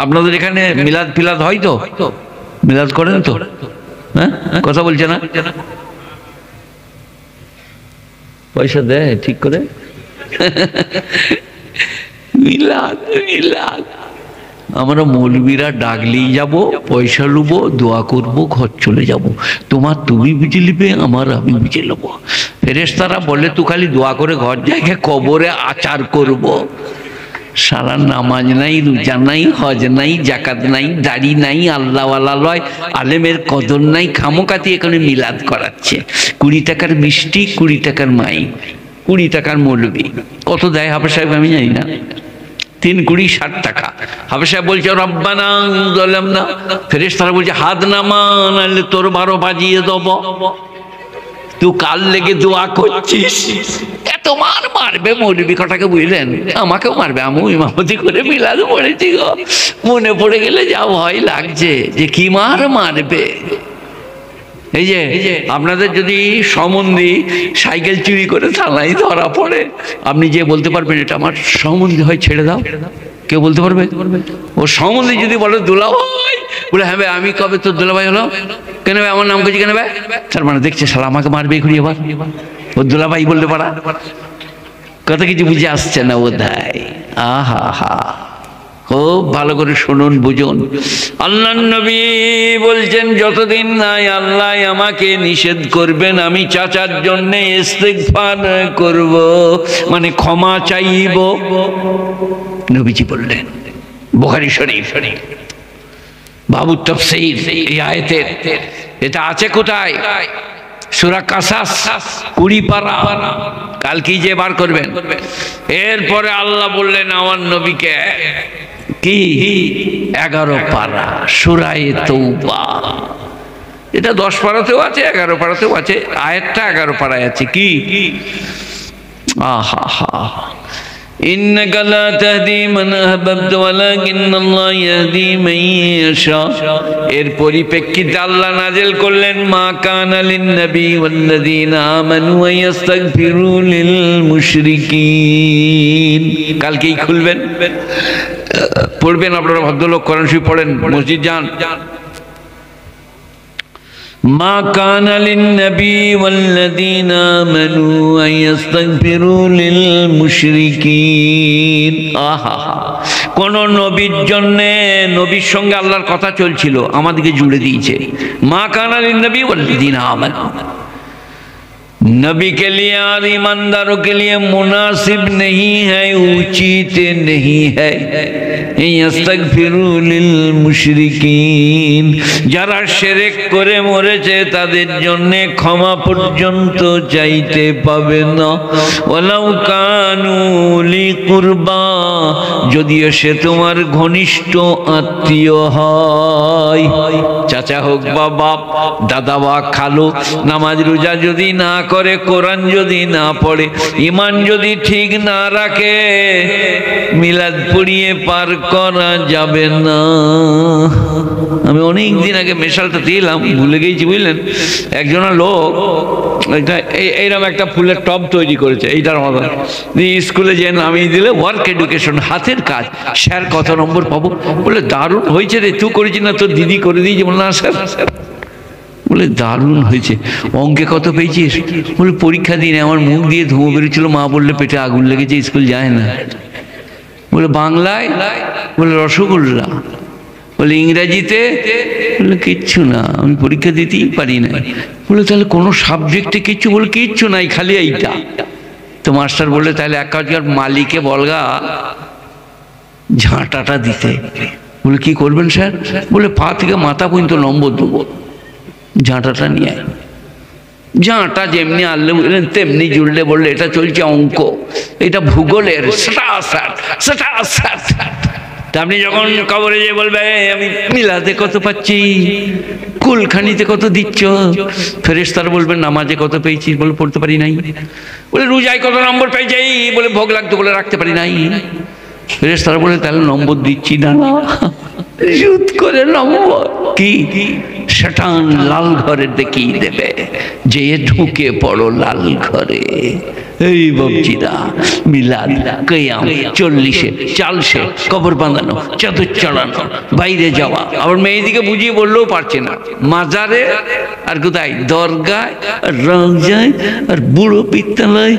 আপনাদের এখানে মিলাদ ফিলাদ হয় তো? মিলাদ করেন তো? হ্যাঁ, কথা বলছে না? পয়সা দেয় ঠিক করে? মিলাদ মিলাদ আমরা মৌলবীরা ডাকলেই যাব, পয়সা লুবো, দোয়া করব, ঘর চলে যাব। তোমার তুমি বুঝে নিবে, আমার আমি বুঝে নেবো। ফেরেশতারা বলে তুই খালি দোয়া করে ঘর জায়গায় কবরে আচার করব। সারা নামাজ নাই, রোজা নাই, হজ নাই, জাকাত নাই, দাড়ি নাই, আল্লাহওয়ালা লয়, আলেমের কদর নাই, খামোকাতি এখানে মিলাদ করাচ্ছে। 20 টাকার মিষ্টি, 20 টাকার মাই, 20 টাকার মৌলবী। কত দেয় হাফেজ সাহেব আমি জানি না, 3 20 60 টাকা। হাফেজ সাহেব বলছে রব্বানা যালামনা, ফেরেশতারা বলছে হাত নামা নাহলে তোর 12 বাজিয়ে দেব। তুই কাল লেগে দোয়া করছিস, এত মার মারবে মৌলবী কটাকে বুঝলেন? আমাকেও মারবে, আমিও ইমামতি করে মিলাদ পড়েছি গো, মনে পড়ে গেলে যা ভয় লাগছে যে কি মার মারবে। এই যে আপনাদের যদি সম্বন্ধী সাইকেল চুরি করে থানায় ধরা পড়ে, আপনি যে বলতে পারবেন এটা আমার সম্বন্ধী হয়, ছেড়ে দাও? কেউ বলতে পারবে? ও সম্বন্ধী যদি বলে দুলাভাই, বলে হ্যাঁ ভাই আমি কবে তোর দুলাভাই হলো? কেন ভাই আমার নাম করছি কেন ভাই? তার মানে দেখছে শালা আমাকে মারবে এখনই, এবার ও দুলাভাই বলতে পারা। কথা কিছু বুঝে আসছে না বোধহয়। আহা হা, খুব ভালো করে শুনুন, বুঝুন। আল্লাহর নবী বলছেন যতদিন নাই আল্লাহ আমাকে নিষেধ করবেন আমি চাচার জন্য ইস্তিগফার করব, মানে ক্ষমা চাইব। নবীজি বললেন, বুখারী শরীফ বাবু তাফসীর এই আয়াতের। এটা আছে কোথায়? সূরা কাসাস 20 পারা, কালকেই যে বার করবেন। এরপরে আল্লাহ বললেন আমার নবীকে কি 11 পারা সূরা তাওবা। এটা 10 পারাতেও আছে, 11 পারাতেও আছে। আয়াতটা 11 পারায় আছে। কি আহা হা, ইন্নাকা লা তাহদি মান আহবাবতা ওয়ালাকিন্নাল্লাহ ইয়াহদি মান ইয়াশা। এর পরিপ্রেক্ষিতে আল্লাহ নাযিল করলেন মা কানা লিন নবী ওয়াল্লাযীনা আমানু ইয়াস্তাগফিরু লিল মুশরিকিন। কালকেই খুলবেন, পড়বেন আপনারা, ভদ্রলোক কোরআন শরীফ পড়েন, মসজিদ যান। মা কানা লিন-নবী ওয়াল্লাযীনা আমানু আইয়াস্তাগফিরু লিল মুশরিকিন। আহা, কোন নবীর জন্য, নবীর সঙ্গে আল্লাহর কথা চলছিল, আমাদেরকে জুড়ে দিয়েছে। মা কানা লিন-নবী ওয়াল্লাযীনা আমানু, नबी के लिए और ईमानदारों के लिए मुनासिब नहीं है, उचित नहीं है यस्तगफिरु लिल मुशरिकीन। যারা শিরক করে মরেছে তাদের জন্য ক্ষমা পর্যন্ত চাইতে পাবে না। ওয়ালাউ কানু লি কুরবা, যদিও সে তোমার ঘনিষ্ঠ আত্মীয় হয়, চাচা হোক বা বাপ, দাদা বা খালু। নামাজ রোজা যদি না করে, কোরআন যদি না পড়ে, ঈমান যদি ঠিক না রাখে, মিলাদ পড়িয়ে পার করা যাবে না। আমি অনেক দিন আগে মেশালটা দিলাম, ভুলে গেছি বুঝলেন। একজন লোক এইরকম একটা ফুলের টব তৈরি করেছে, এইটার মতো স্কুলে যে নামিয়ে দিলে ওয়ার্ক এডুকেশন, হাতের কাজ। স্যার কত নম্বর পাবো? বলে দারুণ হয়েছে রে, তুই করেছি না তোর দিদি করে দিয়েছি? বলে না স্যার। বলে দারুণ হয়েছে। অঙ্কে কত পেয়েছিস? বলে পরীক্ষা দিনে আমার মুখ দিয়ে ধুঁয়ো বেরোচ্ছিল, মা বললে পেটে আগুন লেগেছে, স্কুল যায় না। বলে বাংলায়? বলে রসগোল্লা। বলে ইংরাজিতে? বলে কিচ্ছু না, আমি পরীক্ষা দিতেই পারি না। বলে তাহলে কোনো সাবজেক্টে কিচ্ছু? বলে কিচ্ছু নাই, খালি এইটা। তো মাস্টার বললে তাহলে এক কাজ কর, মালিকে বলগা ঝাঁটাটা দিতে। বলে কি করবেন স্যার? বলে পা থেকে মাথা পর্যন্ত নম্বর দেবো, ঝাঁটাটা নিয়ে আয়। ঝাঁটা যেমনি আনলে বুঝলেন তেমনি জুড়লে। বললে এটা চলছে অঙ্ক, এটা ভূগোলের। আপনি যখন কবরে যে বলবে আমি মিলাদে কত পাচ্ছি, কুলখানিতে কত দিচ্ছ, ফেরেশতারা বলবেন নামাজে কত পেয়েছিস? বলে পড়তে পারি নাই। বলে রোজায় কত নম্বর পেয়েছি? বলে ভোগ লাগতো বলে রাখতে পারি নাই। ফেরেশতারা বলে তাহলে নম্বর দিচ্ছি না। সুদ করে নম্বর কি? শটান লাল ঘরে দেখিয়ে দেবে, যে ঢুকে পড়ো লাল ঘরে। এই বাবজিরা, মিলাদ, কিয়াম, 40-এ, চালসে, কবর বাঁধানো, চাদর চড়ানো, বাইরে যাওয়া, আবার মেয়েদিকে বুঝিয়ে বললেও পারছে না, মাজারে আর কোথায়, দরগায়, রওজায়, আর বুড়ো বিদ্যালয়,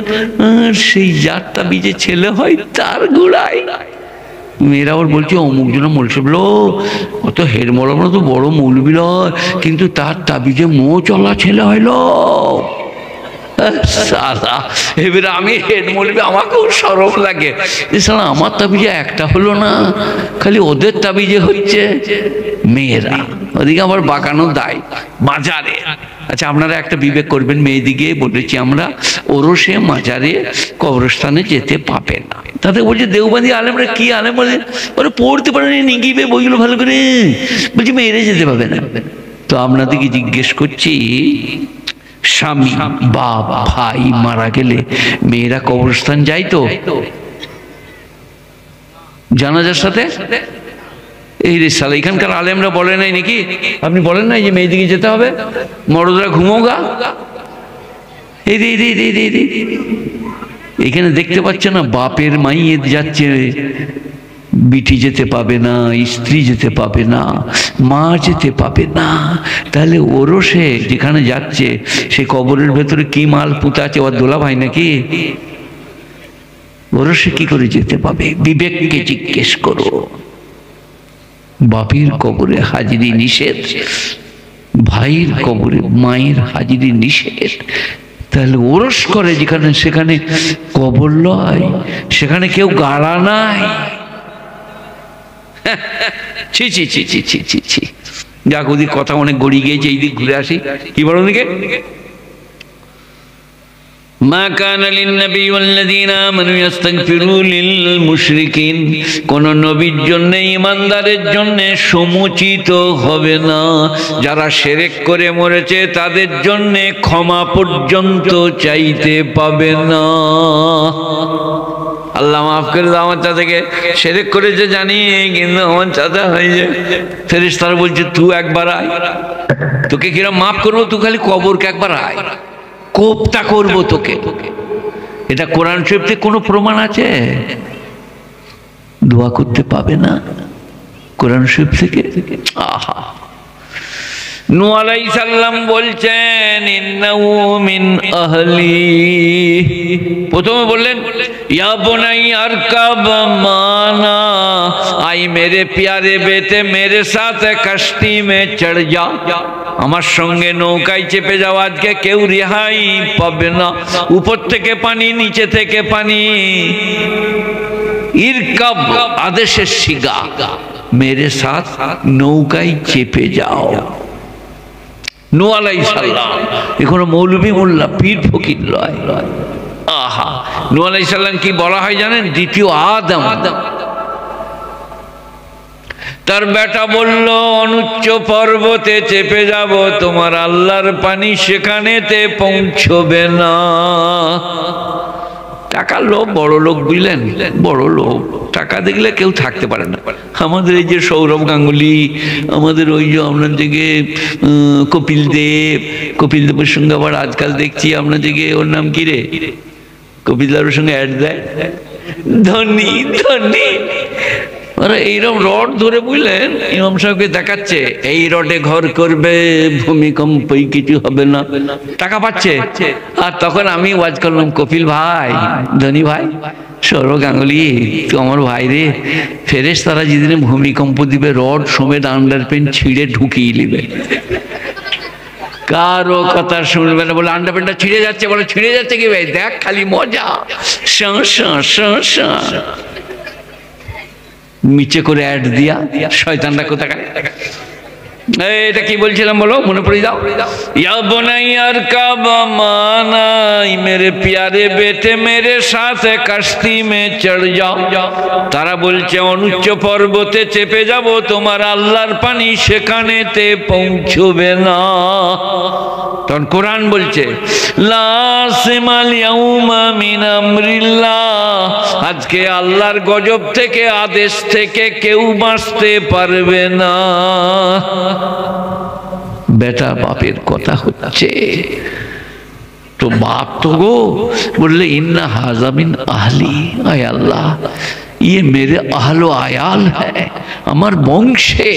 আর সেই যার তাবিজে ছেলে হয় তার গোড়ায়। মেয়েরা আবার বলছে অমুক জন বলছে, বলো অত হেড মৌলানা তো বড় মৌলবি নয়, কিন্তু তার তাবিজে চলা ছেলে হইল। সারা এবারে আমি হেড মৌলবি, আমাকেও শরম লাগে, সালা আমার তাবিজে একটা হলো না, খালি ওদের তাবিজে হচ্ছে। মেয়েরা ওদিকে আবার বাঁকানো দায় মাজারে। আচ্ছা, আপনারা একটা বিবেক করবেন, মেয়েদিকে বলেছি আমরা ওরসে মাজারে কবরস্থানে যেতে পাবে না। তাতে বলছে দেওবন্দি আলেমরা কি আলেম বলে, ওরা পড়তে পারেনি, নিগিবে বইগুলো ভালো করে, বলছি মেয়েরে যেতে পাবে না। তো আপনাদেরকে জিজ্ঞেস করছি, স্বামী বাপ ভাই মারা গেলে মেয়েরা কবরস্থান যায় তো জানাজার সাথে? এই রে সালা, এখানকার আলেমরা বলে নাই নাকি? আপনি বলেন নাই যে মেয়েদিকে যেতে হবে, মরদরা ঘুমোগা? এই রে রে রে রে রে, এখানে দেখতে পাচ্ছে না, বাপের মাইয়ে যাচ্ছে, বিটি যেতে পাবে না, স্ত্রী যেতে পাবে না, মা যেতে পাবে না। তাহলে ওরও সে যেখানে যাচ্ছে, সে কবরের ভেতরে কি মাল পুঁতা আছে, ওর দোলা ভাই নাকি? ওরও সে কি করে যেতে পাবে? বিবেককে জিজ্ঞেস করো। বাপের কবরে হাজিরি নিষেধ, ভাইয়ের কবরে মায়ের হাজিরি নিষেধ। তাহলে ওরস করে যেখানে, সেখানে কবর লয়, সেখানে কেউ গাড়া নাই। ছি ছি ছি ছি ছি ছি ছি। যাক, ওদিক কথা অনেক গড়িয়ে গিয়েছে, এই দিক ঘুরে আসি। কি বলো ওদিকে? মা কানা লিন-নবী ওয়াল্লাযীনা আমানু ইস্তাগফিরু লিল-মুশরিকিন, কোন নবীর জন্য, ঈমানদারের জন্য সমুচিত হবে না যারা শিরক করে মরেছে, তাদের জন্য ক্ষমা পর্যন্ত চাইতে পাবে না। আল্লাহ মাফ করে দাও, আমার চাচাকে শিরক করেছে জানি, কিন্তু আমার চাচা হয়েছে। ফেরেশতারা বলছে তুই একবার আয়, তোকে কিরম মাফ করবো, তুই খালি কবরকে একবার আয়, কোপটা করবো তোকে। এটা কোরআন শরীফে কোনো প্রমাণ আছে? দোয়া করতে পাবে না কোরআন শরীফ থেকে? আহা, নূহ আলাইহিস সালাম বলছেন ইন্নাহু মিন আহলি। প্রথমে বললেন ইয়া বুনাইয়া আরকাব মানা, আই মেরে প্যারে বেটে মেরে সাথে কশ্তি মে চড় যা, আমার সঙ্গে নৌকায় চেপে যাও, আজকে কেউ রেহাই পাবে না। উপর থেকে পানি, নিচে থেকে পানি। ইরকাব আদেশের সিগা, মেরে সাথ নৌকায় চেপে যাও। নূহ আলাইহিস সালাম এখনো মৌলবি মোল্লা পীর ফকির লয়। আহা, নূহ আলাইহিস সালাম কি বলা হয় জানেন? দ্বিতীয় আদম। তার বেটা বলল অনুচ্চ পর্বতে চেপে যাব, তোমার আল্লাহর পানি সেখানেতে পৌঁছবে না। টাকার লোভ, বড় লোক, বুঝলেন? বড় লোক, টাকা দেখলে কেউ থাকতে পারে না। আমাদের এই যে সৌরভ গাঙ্গুলি, আমাদের ওই যে আপনার দিকে কপিল দেবের সঙ্গে আবার আজকাল দেখছি আপনার দিকে, ওর নাম কি রে, কপিল দেবের সঙ্গে অ্যাড দেয়, ধনী ধনী। ওরা এইরকম রড ধরে, বুঝলেন, ইমাম সাহেবকে দেখাচ্ছে এই রডে ঘর করবে, ভূমিকম্পই কিছু হবে না, টাকা পাচ্ছে। আর তখন আমি ওয়াজ করলাম, কপিল ভাই, ধনী ভাই, সৌরভ গাঙ্গুলি তুই আমার ভাই রে, ফেরেশতারা যেদিন ভূমিকম্প দিবে, রড সমেত আন্ডারপ্যান্ট ছিঁড়ে ঢুকিয়ে নিবে, কারো কথা শুনবে না। বলে আন্ডারপ্যান্টটা ছিঁড়ে যাচ্ছে, বলে ছিঁড়ে যাচ্ছে কি ভাই, দেখ খালি মজা, নিচে করে অ্যাড দিয়া শয়তানরা কোথাকার। এটা কি বলছিলাম বলো, মনে পড়ে যাও? ইয়া বুনাইয়া আরকাব মানা, মেরে প্যারে বেটে মেরে সাথে কাশতি মে চড় যাও। তারা বলছে অনুচ্চ পর্বতে চেপে যাব, তোমার আল্লাহর পানি সেখানেতে পৌঁছবে না। তখন কোরআন বলছে লা সিমাল ইয়াউমা মিন আমরিল্লাহ, আজকে আল্লাহর গজব থেকে, আদেশ থেকে কেউ বাঁচতে পারবে না। बेटा बापेर कथा होच्छे तो बाप तो गो बोले इन्ना हाज़ा मिन अहली, आय अल्लाह ये मेरे अहलो आयाल है, अमर वंशे